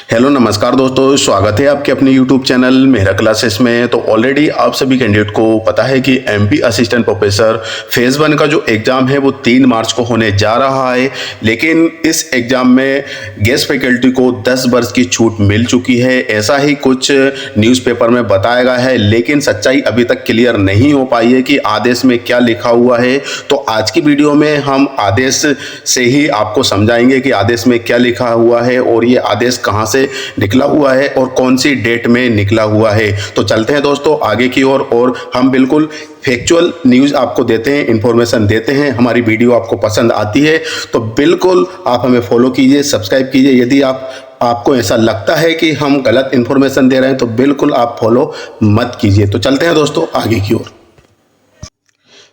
Hello नमस्कार दोस्तों, स्वागत है आपके अपने यूट्यूब चैनल मेहरा क्लासेस में। तो ऑलरेडी आप सभी कैंडिडेट को पता है कि एमपी असिस्टेंट प्रोफेसर फेज़ 1 का जो एग्ज़ाम है वो 3 मार्च को होने जा रहा है। लेकिन इस एग्ज़ाम में गेस्ट फैकल्टी को 10 वर्ष की छूट मिल चुकी है, ऐसा ही कुछ न्यूज़पेपर में बताया गया है। लेकिन सच्चाई अभी तक क्लियर नहीं हो पाई है कि आदेश में क्या लिखा हुआ है। तो आज की वीडियो में हम आदेश से ही आपको समझाएंगे कि आदेश में क्या लिखा हुआ है और ये आदेश कहाँ से निकला हुआ है और कौन सी डेट में निकला हुआ है। तो चलते हैं दोस्तों आगे की ओर और हम बिल्कुल फैक्चुअल न्यूज़ आपको देते हैं, इंफॉर्मेशन देते हैं। हमारी वीडियो आपको पसंद आती है तो बिल्कुल आप हमें फॉलो कीजिए, सब्सक्राइब कीजिए। यदि आपको ऐसा लगता है कि हम गलत इंफॉर्मेशन दे रहे हैं तो बिल्कुल आप फॉलो मत कीजिए। तो चलते हैं दोस्तों आगे की ओर।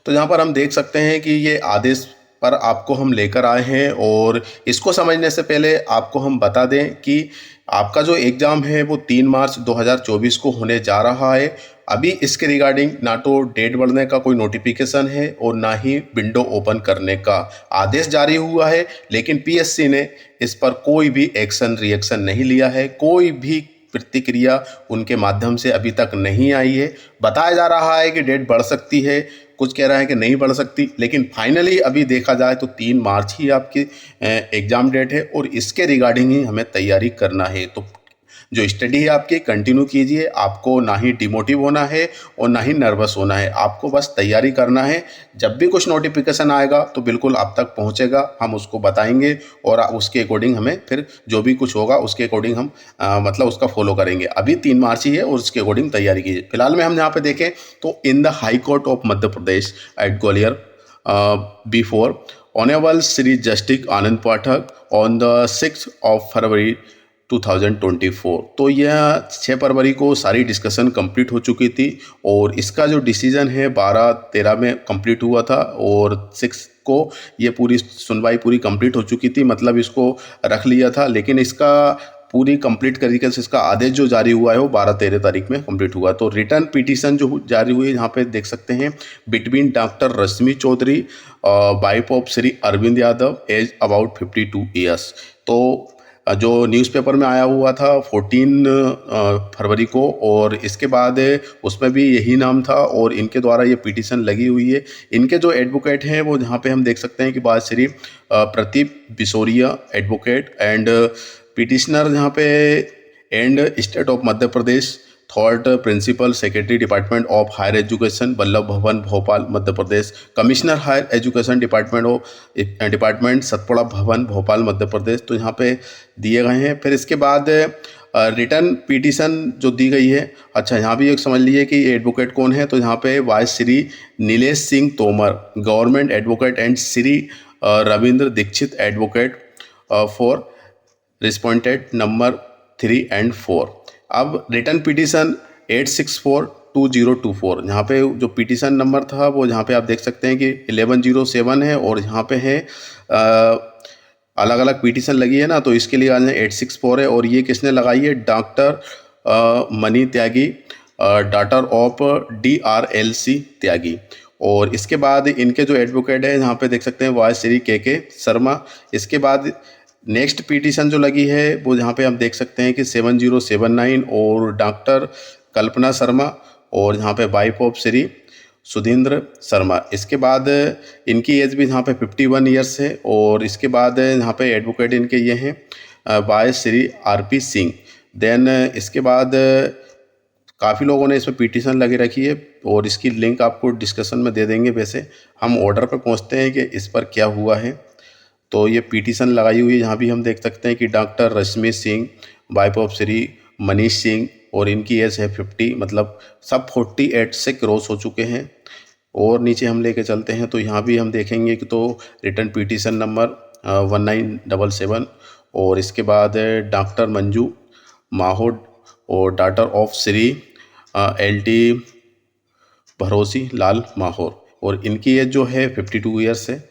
तो यहाँ पर हम देख सकते हैं कि ये आदेश पर आपको हम लेकर आए हैं और इसको समझने से पहले आपको हम बता दें कि आपका जो एग्ज़ाम है वो 3 मार्च 2024 को होने जा रहा है। अभी इसके रिगार्डिंग ना तो डेट बढ़ने का कोई नोटिफिकेशन है और ना ही विंडो ओपन करने का आदेश जारी हुआ है। लेकिन पीएससी ने इस पर कोई भी एक्शन रिएक्शन नहीं लिया है, कोई भी प्रतिक्रिया उनके माध्यम से अभी तक नहीं आई है। बताया जा रहा है कि डेट बढ़ सकती है, कुछ कह रहा है कि नहीं बढ़ सकती, लेकिन फाइनली अभी देखा जाए तो 3 मार्च ही आपकी एग्ज़ाम डेट है और इसके रिगार्डिंग ही हमें तैयारी करना है। तो जो स्टडी है आपकी कंटिन्यू कीजिए, आपको ना ही डिमोटिव होना है और ना ही नर्वस होना है, आपको बस तैयारी करना है। जब भी कुछ नोटिफिकेशन आएगा तो बिल्कुल आप तक पहुंचेगा, हम उसको बताएंगे और उसके अकॉर्डिंग हमें फिर जो भी कुछ होगा उसके अकॉर्डिंग हम मतलब उसका फॉलो करेंगे। अभी 3 मार्च ही है और उसके अकॉर्डिंग तैयारी कीजिए। फिलहाल में हम यहाँ पे देखें तो in the high court of Madhya Pradesh at Gwalior before honourable Shri justice Anand Pathak on the 6 February 2024। तो यह 6 फरवरी को सारी डिस्कशन कंप्लीट हो चुकी थी और इसका जो डिसीजन है 12-13 में कंप्लीट हुआ था और 6 को ये पूरी सुनवाई पूरी कंप्लीट हो चुकी थी, मतलब इसको रख लिया था। लेकिन इसका पूरी कंप्लीट तरीके से इसका आदेश जो जारी हुआ है वो 12-13 तारीख में कंप्लीट हुआ। तो रिटर्न पिटीशन जो जारी हुई है यहाँ पे देख सकते हैं, between doctor Rashmi Chaudhary wife of Shri Arvind Yadav age about 52 years. तो जो न्यूज़पेपर में आया हुआ था 14 फरवरी को और इसके बाद उसमें भी यही नाम था और इनके द्वारा ये पिटीशन लगी हुई है। इनके जो एडवोकेट हैं वो यहाँ पे हम देख सकते हैं कि बात Shri Pradeep Bisoria advocate and petitioner यहाँ पे and state of Madhya Pradesh third principal secretary department of higher education Vallabh Bhavan Bhopal Madhya Pradesh, commissioner higher education department Satpura Bhavan Bhopal Madhya प्रदेश। तो यहाँ पे दिए गए हैं। फिर इसके बाद रिटर्न पिटीशन जो दी गई है, अच्छा यहाँ भी एक समझ लीजिए कि एडवोकेट कौन है। तो यहाँ पे vice Shri Nilesh Singh Tomar government advocate and Shri Ravindra Dixit advocate for respondent number 3 and 4। अब रिटर्न पिटीशन 8642024, यहाँ पे जो पिटीशन नंबर था वो यहाँ पे आप देख सकते हैं कि 1107 है और यहाँ पे है अलग अलग पिटीशन लगी है ना, तो इसके लिए आज 864 है। और ये किसने लगाई है? Doctor money Tyagi, daughter of DRLC त्यागी। और इसके बाद इनके जो एडवोकेट है यहाँ पे देख सकते हैं वाई श्री के शर्मा। इसके बाद नेक्स्ट पिटीशन जो लगी है वो यहाँ पे हम देख सकते हैं कि 7079 और डॉक्टर कल्पना शर्मा और यहाँ पे वाइफ ऑफ श्री सुधींद्र शर्मा। इसके बाद इनकी एज भी यहाँ पे 51 ईयर्स है। और इसके बाद यहाँ पे एडवोकेट इनके ये हैं by Shri RP Singh. Then इसके बाद काफ़ी लोगों ने इसमें पिटीशन लगी रखी है और इसकी लिंक आपको डिस्कशन में दे देंगे। वैसे हम ऑर्डर पर पहुँचते हैं कि इस पर क्या हुआ है। तो ये पिटीशन लगाई हुई है, यहाँ भी हम देख सकते हैं कि doctor Rashmi Singh wife of Shri Manish Singh और इनकी एज है 50, मतलब सब 48 से क्रॉस हो चुके हैं। और नीचे हम लेके चलते हैं तो यहाँ भी हम देखेंगे कि तो रिटर्न पिटीशन नंबर 1977 और इसके बाद डॉक्टर मंजू माहौड और daughter of Shri LT Bharosi लाल माहौर और इनकी एज जो है 52 ईयर्स है।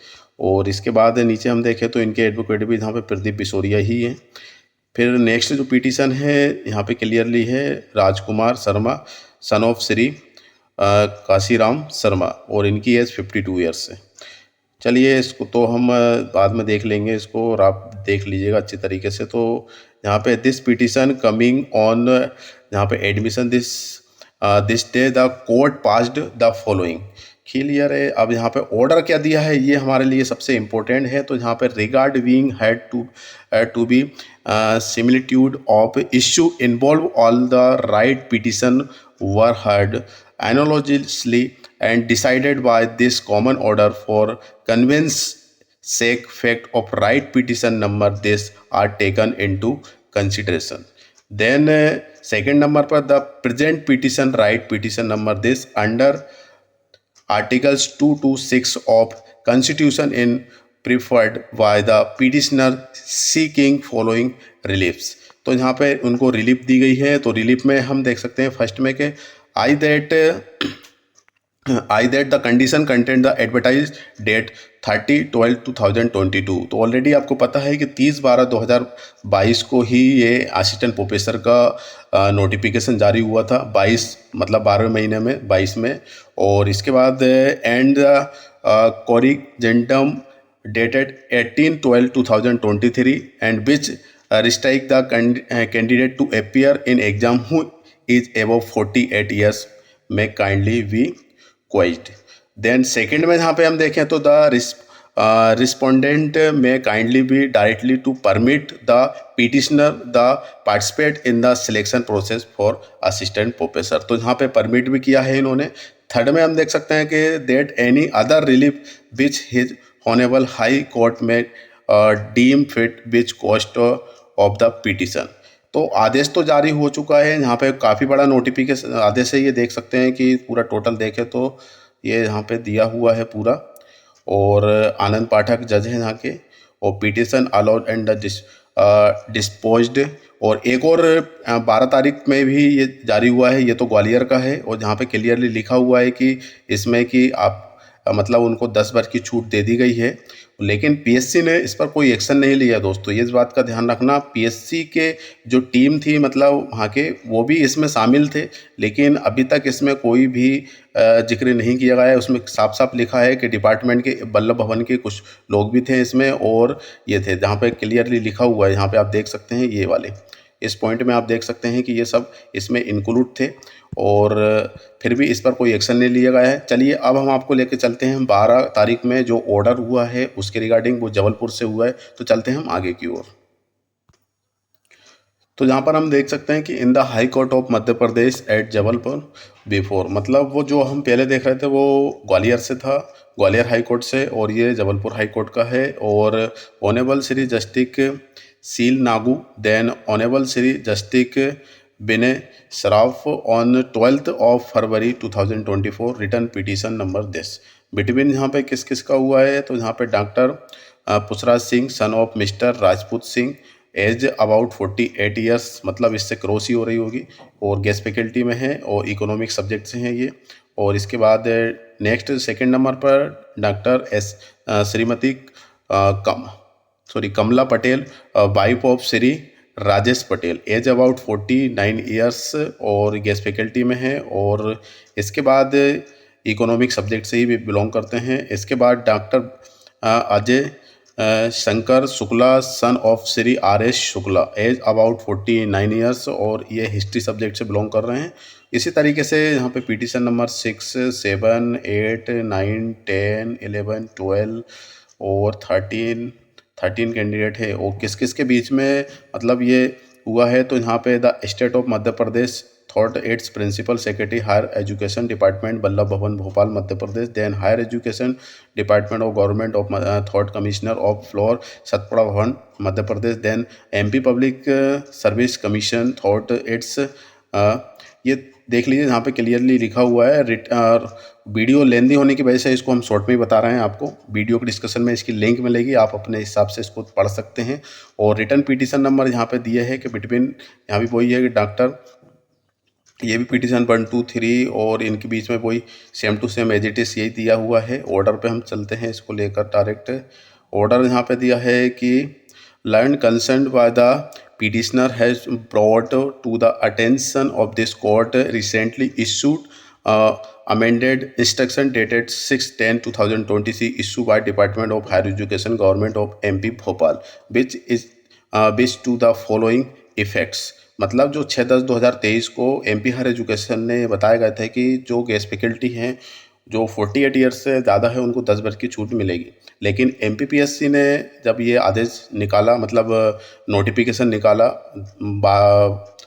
और इसके बाद नीचे हम देखें तो इनके एडवोकेट भी यहाँ पे प्रदीप बिसोरिया ही हैं। फिर नेक्स्ट जो पिटीशन है यहाँ पे क्लियरली है राजकुमार शर्मा सन ऑफ श्री काशीराम शर्मा और इनकी एज 52 ईयर्स है। चलिए इसको तो हम बाद में देख लेंगे इसको और आप देख लीजिएगा अच्छी तरीके से। तो यहाँ पे दिस पिटिशन कमिंग ऑन, यहाँ पे admission this day the court passed the following. Clear है। अब यहाँ पे ऑर्डर क्या दिया है ये हमारे लिए सबसे इम्पोर्टेंट है। तो यहाँ पे regard being had to be similitude of issue involve all the right petition were heard analogously and decided by this common order for convenience sake fact of right petition number this are taken into consideration. Then second number पर the present petition right petition number this under articles 2 to 6 of constitution in preferred by the petitioner seeking following reliefs। तो यहाँ पे उनको relief दी गई है। तो relief में हम देख सकते हैं फर्स्ट में कि I that the condition contained the advertised date 30/12/2022। तो ऑलरेडी आपको पता है कि 30/12/2022 को ही ये असिस्टेंट प्रोफेसर का नोटिफिकेशन जारी हुआ था। 22 मतलब 12वें महीने में 22 में। और इसके बाद and कोरिजेंटम dated 18/12/2023 and which restrict the candidate to appear in exam who is above 48 years may kindly be quashed। Then second में यहाँ पे हम देखें तो the respondent may kindly be directly to permit the petitioner the participate in the selection process for assistant professor. तो यहाँ पे permit भी किया है इन्होंने। थर्ड में हम देख सकते हैं कि that any other relief which his honourable high court में deem fit which cost of the petition. तो आदेश तो जारी हो चुका है। यहाँ पे काफ़ी बड़ा नोटिफिकेशन आदेश है। ये देख सकते हैं कि पूरा टोटल देखें तो ये यहाँ पे दिया हुआ है पूरा। और आनंद पाठक जज हैं यहाँ के। और पिटिशन अलाउड एंड डिस्पोज्ड। और एक और 12 तारीख में भी ये जारी हुआ है। ये तो ग्वालियर का है। और जहाँ पे क्लियरली लिखा हुआ है कि इसमें कि आप मतलब उनको 10 वर्ष की छूट दे दी गई है। लेकिन पीएससी ने इस पर कोई एक्शन नहीं लिया दोस्तों। ये इस बात का ध्यान रखना। पीएससी के जो टीम थी मतलब वहाँ के वो भी इसमें शामिल थे, लेकिन अभी तक इसमें कोई भी जिक्र नहीं किया गया है। उसमें साफ साफ लिखा है कि डिपार्टमेंट के बल्लभ भवन के कुछ लोग भी थे इसमें और ये थे। जहाँ पे क्लियरली लिखा हुआ है यहाँ पे आप देख सकते हैं ये वाले इस पॉइंट में आप देख सकते हैं कि ये सब इसमें इंक्लूड थे और फिर भी इस पर कोई एक्शन नहीं लिया गया है। चलिए अब हम आपको लेके चलते हैं 12 तारीख में जो ऑर्डर हुआ है उसके रिगार्डिंग। वो जबलपुर से हुआ है। तो चलते हैं हम आगे की ओर। तो यहाँ पर हम देख सकते हैं कि in the high court of Madhya Pradesh at Jabalpur before, मतलब वो जो हम पहले देख रहे थे वो ग्वालियर से था, ग्वालियर हाई कोर्ट से, और ये जबलपुर हाई कोर्ट का है। और honourable Shri justice Sheel Nagu then honourable Shri justice Vinay Saraf on 12th of February 2024 writ petition number this between. यहाँ पे किस किस का हुआ है तो यहाँ पे doctor Pushpraj Singh son of mister Rajput Singh age about 48 years, मतलब इससे क्रॉस ही हो रही होगी, और गेस्ट फैकल्टी में है और इकोनॉमिक सब्जेक्ट से हैं ये। और इसके बाद नेक्स्ट सेकंड नंबर पर doctor Shrimati Kamla Patel wife of Shri Rajesh Patel age about 49 years और गेस्ट फैकल्टी में है। और इसके बाद इकोनॉमिक सब्जेक्ट से ही भी बिलोंग करते हैं। इसके बाद doctor Ajay Shankar Shukla son of Shri RS Shukla age about 49 years और ये हिस्ट्री सब्जेक्ट से बिलोंग कर रहे हैं। इसी तरीके से यहाँ पे पिटीशन नंबर 6, 7, 8, 9, 10, 11, 12 और 13 कैंडिडेट है। और किस किस के बीच में मतलब ये हुआ है तो यहाँ पे the state of Madhya Pradesh through its principal secretary higher education department Ballabh Bhavan Bhopal Madhya Pradesh, then higher education department of government of through commissioner of floor Satpura Bhavan Madhya Pradesh, then MP public service commission through its ये देख लीजिए यहाँ पे क्लियरली लिखा हुआ है। वीडियो लेंदी होने की वजह से इसको हम शॉर्ट में ही बता रहे हैं आपको। वीडियो के डिस्कशन में इसकी लिंक मिलेगी, आप अपने हिसाब से इसको पढ़ सकते हैं। और रिटर्न पिटीशन नंबर यहाँ पे दिए है कि बिटवीन, यहाँ भी वही है कि डॉक्टर ये भी पिटीशन 1, 2, 3 और इनके बीच में वही same to same as it is यही दिया हुआ है। ऑर्डर पे हम चलते हैं इसको लेकर डायरेक्ट। ऑर्डर यहाँ पे दिया है कि learn concern by the petitioner has brought to the attention of this court recently issued amended instruction dated 6/10/2023 issued by Department of Higher Education Government of MP Bhopal which is बिस to the following effects. मतलब जो 6/10/2023 को MP higher education ने बताया गया था कि जो गेस्ट फैकल्टी हैं जो 48 ईयर्स से ज़्यादा है उनको 10 वर्ष की छूट मिलेगी। लेकिन एमपीपीएससी ने जब ये आदेश निकाला, मतलब नोटिफिकेशन निकाला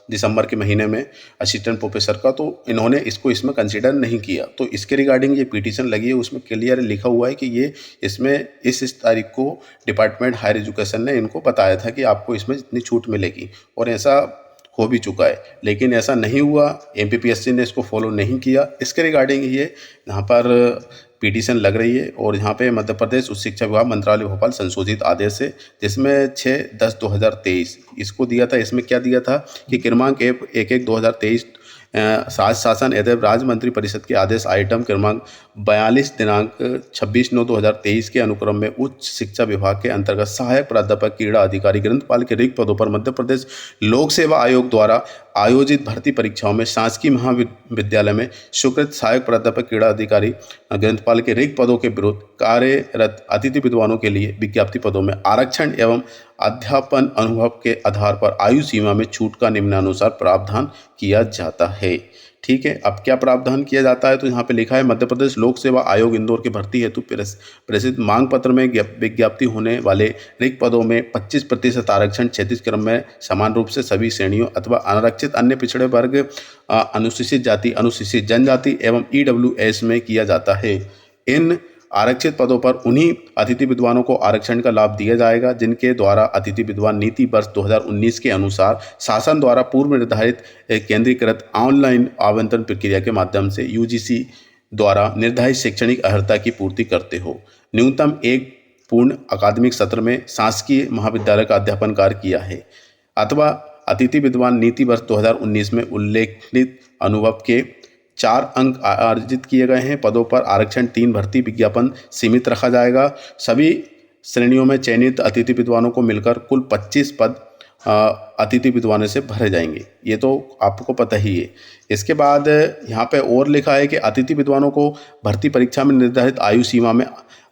दिसंबर के महीने में असिस्टेंट प्रोफेसर का, तो इन्होंने इसको इसमें कंसीडर नहीं किया। तो इसके रिगार्डिंग ये पिटीशन लगी है, उसमें क्लियर लिखा हुआ है कि ये इसमें इस तारीख को डिपार्टमेंट हायर एजुकेशन ने इनको बताया था कि आपको इसमें इतनी छूट मिलेगी, और ऐसा हो भी चुका है। लेकिन ऐसा नहीं हुआ, एमपीपीएससी ने इसको फॉलो नहीं किया। इसके रिगार्डिंग ये यहाँ पर पिटीशन लग रही है, और यहाँ पे मध्य प्रदेश उच्च शिक्षा विभाग मंत्रालय भोपाल संशोधित आदेश है जिसमें 6/10/2023 इसको दिया था। इसमें क्या दिया था कि क्रमांक 1/1/2023 शासन एवं राज्य मंत्री परिषद के आदेश आइटम क्रमांक 42 दिनांक 26/9/2023 के अनुक्रम में उच्च शिक्षा विभाग के अंतर्गत सहायक प्राध्यापक, क्रीड़ा अधिकारी, ग्रंथपाल के रिक्त पदों पर मध्य प्रदेश लोक सेवा आयोग द्वारा आयोजित भर्ती परीक्षाओं में शासकीय महाविद्यालय में स्वीकृत सहायक प्राध्यापक, क्रीड़ा अधिकारी, ग्रंथपाल के रिक्त पदों के विरुद्ध कार्यरत अतिथि विद्वानों के लिए विज्ञप्ति पदों में आरक्षण एवं अध्यापन अनुभव के आधार पर आयु सीमा में छूट का निम्नानुसार प्रावधान किया जाता है। ठीक है, अब क्या प्रावधान किया जाता है, तो यहाँ पे लिखा है मध्य प्रदेश लोक सेवा आयोग इंदौर के भर्ती हेतु प्रेषित मांग पत्र में विज्ञप्ति होने वाले रिक्त पदों में 25% आरक्षण क्षैतिज क्रम में समान रूप से सभी श्रेणियों अथवा अनारक्षित अन्य पिछड़े वर्ग, अनुसूचित जाति, अनुसूचित जनजाति एवं ईडब्ल्यूएस में किया जाता है। इन आरक्षित पदों पर उन्हीं अतिथि विद्वानों को आरक्षण का लाभ दिया जाएगा जिनके द्वारा अतिथि विद्वान नीति वर्ष 2019 के अनुसार शासन द्वारा पूर्व निर्धारित केंद्रीकृत ऑनलाइन आवेदन प्रक्रिया के माध्यम से यूजीसी द्वारा निर्धारित शैक्षणिक अर्हता की पूर्ति करते हो। न्यूनतम एक पूर्ण अकादमिक सत्र में शासकीय महाविद्यालय का अध्यापन कार्य किया है, अथवा अतिथि विद्वान नीति वर्ष 2019 में उल्लेखित अनुभव के 4 अंक अर्जित किए गए हैं। पदों पर आरक्षण 3 भर्ती विज्ञापन सीमित रखा जाएगा। सभी श्रेणियों में चयनित अतिथि विद्वानों को मिलकर कुल 25 पद अतिथि विद्वानों से भरे जाएंगे। ये तो आपको पता ही है। इसके बाद यहाँ पे और लिखा है कि अतिथि विद्वानों को भर्ती परीक्षा में निर्धारित आयु सीमा में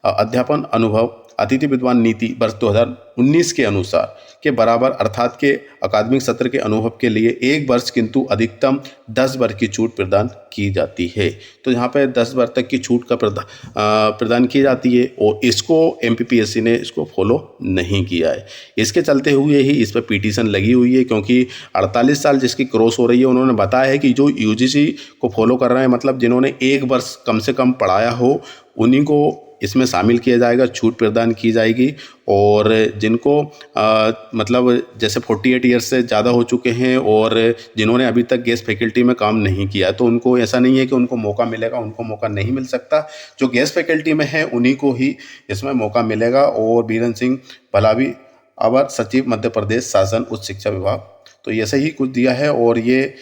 अध्यापन अनुभव अतिथि विद्वान नीति वर्ष 2019 के अनुसार के बराबर अर्थात के अकादमिक सत्र के अनुभव के लिए 1 वर्ष किंतु अधिकतम 10 वर्ष की छूट प्रदान की जाती है। तो यहाँ पे 10 वर्ष तक की छूट का प्रदान की जाती है, और इसको एमपीपीएससी ने इसको फॉलो नहीं किया है। इसके चलते हुए ही इस पर पिटीशन लगी हुई है, क्योंकि 48 साल जिसकी क्रॉस हो रही है, उन्होंने बताया है कि जो यूजीसी को फॉलो कर रहे हैं, मतलब जिन्होंने 1 वर्ष कम से कम पढ़ाया हो, उन्हीं को इसमें शामिल किया जाएगा, छूट प्रदान की जाएगी। और जिनको मतलब जैसे 48 ईयर्स से ज़्यादा हो चुके हैं और जिन्होंने अभी तक गेस्ट फैकल्टी में काम नहीं किया, तो उनको ऐसा नहीं है कि उनको मौका मिलेगा, उनको मौका नहीं मिल सकता। जो गेस्ट फैकल्टी में है उन्हीं को ही इसमें मौका मिलेगा। और बीरेंद्र सिंह भलावी, अवर सचिव मध्य प्रदेश शासन उच्च शिक्षा विभाग, तो ऐसे ही कुछ दिया है, और ये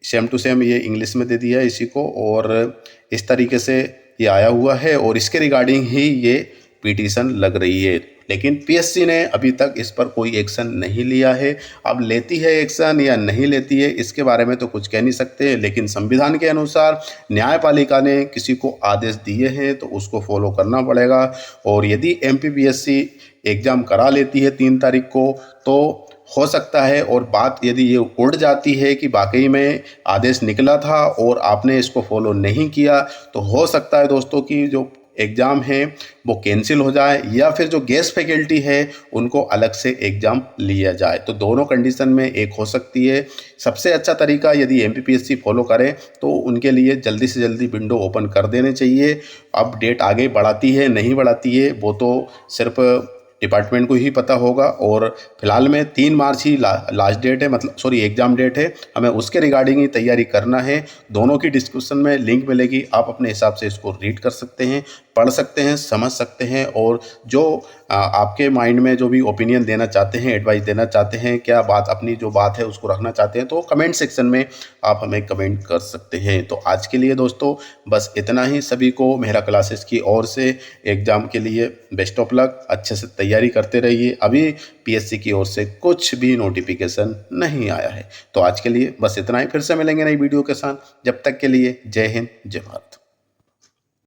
सेम टू सेम ये इंग्लिश में दे दिया है इसी को, और इस तरीके से ये आया हुआ है, और इसके रिगार्डिंग ही ये पिटीशन लग रही है। लेकिन पीएससी ने अभी तक इस पर कोई एक्शन नहीं लिया है। अब लेती है एक्शन या नहीं लेती है, इसके बारे में तो कुछ कह नहीं सकते, लेकिन संविधान के अनुसार न्यायपालिका ने किसी को आदेश दिए हैं तो उसको फॉलो करना पड़ेगा। और यदि एमपीपीएससी एग्ज़ाम करा लेती है 3 तारीख को, तो हो सकता है, और बात यदि ये उड़ जाती है कि वाकई में आदेश निकला था और आपने इसको फॉलो नहीं किया, तो हो सकता है दोस्तों कि जो एग्ज़ाम है वो कैंसिल हो जाए, या फिर जो गेस्ट फैकल्टी है उनको अलग से एग्ज़ाम लिया जाए। तो दोनों कंडीशन में एक हो सकती है। सबसे अच्छा तरीका यदि एमपीपीएससी फॉलो करे तो उनके लिए जल्दी से जल्दी विंडो ओपन कर देने चाहिए। अब डेट आगे बढ़ाती है नहीं बढ़ाती है वो तो सिर्फ डिपार्टमेंट को ही पता होगा, और फिलहाल में 3 मार्च ही लास्ट डेट है, मतलब सॉरी एग्ज़ाम डेट है। हमें उसके रिगार्डिंग ही तैयारी करना है। दोनों की डिस्क्रिप्शन में लिंक मिलेगी, आप अपने हिसाब से इसको रीड कर सकते हैं, पढ़ सकते हैं, समझ सकते हैं, और जो आपके माइंड में जो भी ओपिनियन देना चाहते हैं, एडवाइस देना चाहते हैं, क्या बात अपनी जो बात है उसको रखना चाहते हैं, तो कमेंट सेक्शन में आप हमें कमेंट कर सकते हैं। तो आज के लिए दोस्तों बस इतना ही। सभी को मेहरा क्लासेस की ओर से एग्ज़ाम के लिए बेस्ट ऑफ लक, अच्छे से तैयारी करते रहिए। अभी पीएससी की ओर से कुछ भी नोटिफिकेशन नहीं आया है। तो आज के लिए बस इतना ही। फिर से मिलेंगे नई वीडियो के साथ, जब तक के लिए जय हिंद, जय भारत।